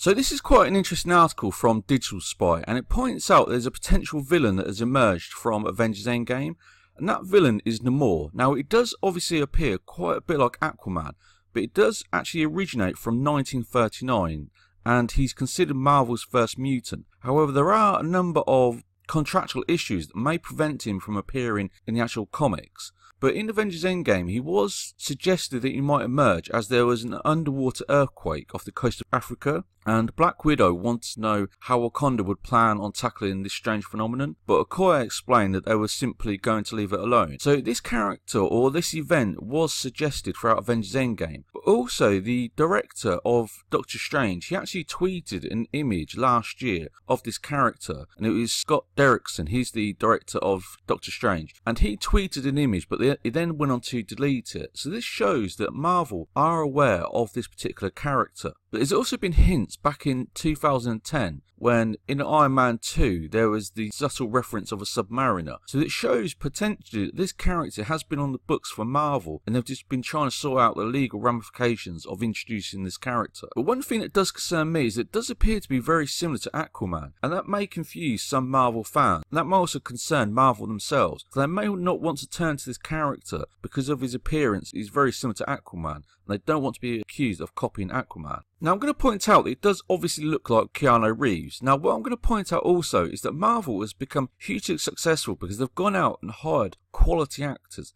So this is quite an interesting article from Digital Spy, and it points out there's a potential villain that has emerged from Avengers Endgame, and that villain is Namor. Now it does obviously appear quite a bit like Aquaman, but it does actually originate from 1939, and he's considered Marvel's first mutant. However, there are a number of contractual issues that may prevent him from appearing in the actual comics. But in Avengers Endgame, he was suggested that he might emerge as there was an underwater earthquake off the coast of Africa, and Black Widow wanted to know how Wakanda would plan on tackling this strange phenomenon, but Okoye explained that they were simply going to leave it alone. So this character, or this event, was suggested throughout Avengers Endgame. But also, the director of Doctor Strange, he actually tweeted an image last year of this character, and it was Scott Derrickson, he's the director of Doctor Strange, and he tweeted an image, but he then went on to delete it. So this shows that Marvel are aware of this particular character. But there's also been hints back in 2010 when in Iron Man 2 there was the subtle reference of a submariner. So it shows potentially that this character has been on the books for Marvel, and they've just been trying to sort out the legal ramifications of introducing this character. But one thing that does concern me is it does appear to be very similar to Aquaman, and that may confuse some Marvel fans. And that may also concern Marvel themselves, because they may not want to turn to this character because of his appearance. He's very similar to Aquaman, and they don't want to be accused of copying Aquaman. Now I'm going to point out that it does obviously look like Keanu Reeves. Now what I'm going to point out also is that Marvel has become hugely successful because they've gone out and hired quality actors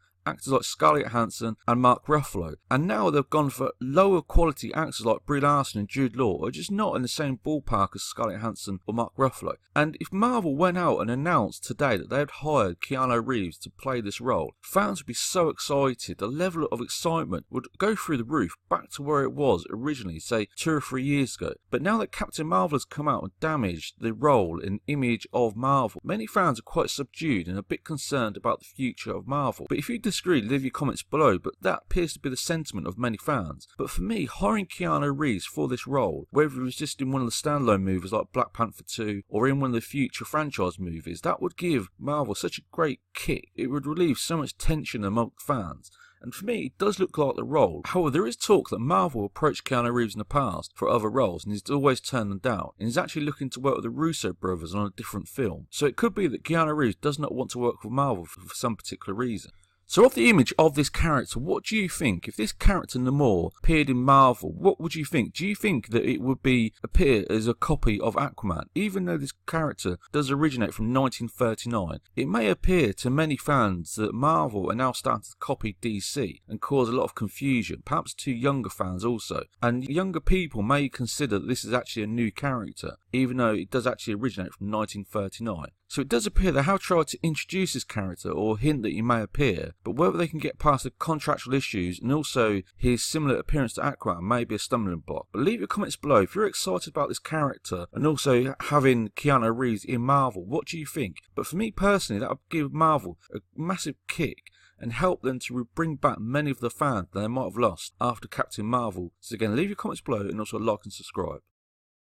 like Scarlett Johansson and Mark Ruffalo, and now they've gone for lower quality actors like Brie Larson and Jude Law, who are just not in the same ballpark as Scarlett Johansson or Mark Ruffalo. And if Marvel went out and announced today that they had hired Keanu Reeves to play this role, fans would be so excited. The level of excitement would go through the roof, back to where it was originally, say 2 or 3 years ago. But now that Captain Marvel has come out and damaged the role and image of Marvel, many fans are quite subdued and a bit concerned about the future of Marvel. But if you disagree, leave your comments below, but that appears to be the sentiment of many fans. But for me, hiring Keanu Reeves for this role, whether it was just in one of the standalone movies like Black Panther 2 or in one of the future franchise movies, that would give Marvel such a great kick. It would relieve so much tension among fans. And for me, it does look like the role. However, there is talk that Marvel approached Keanu Reeves in the past for other roles, and he's always turned them down. And he's actually looking to work with the Russo brothers on a different film. So it could be that Keanu Reeves does not want to work with Marvel for some particular reason. So of the image of this character, what do you think? If this character Namor appeared in Marvel, what would you think? Do you think that it would appear as a copy of Aquaman? Even though this character does originate from 1939, it may appear to many fans that Marvel are now starting to copy DC and cause a lot of confusion, perhaps to younger fans also. And younger people may consider that this is actually a new character, even though it does actually originate from 1939. So it does appear they have tried to introduce this character or hint that he may appear, but whether they can get past the contractual issues and also his similar appearance to Aquaman may be a stumbling block. But leave your comments below if you're excited about this character and also having Keanu Reeves in Marvel. What do you think? But for me personally, that would give Marvel a massive kick and help them to bring back many of the fans that they might have lost after Captain Marvel. So again, leave your comments below and also like and subscribe.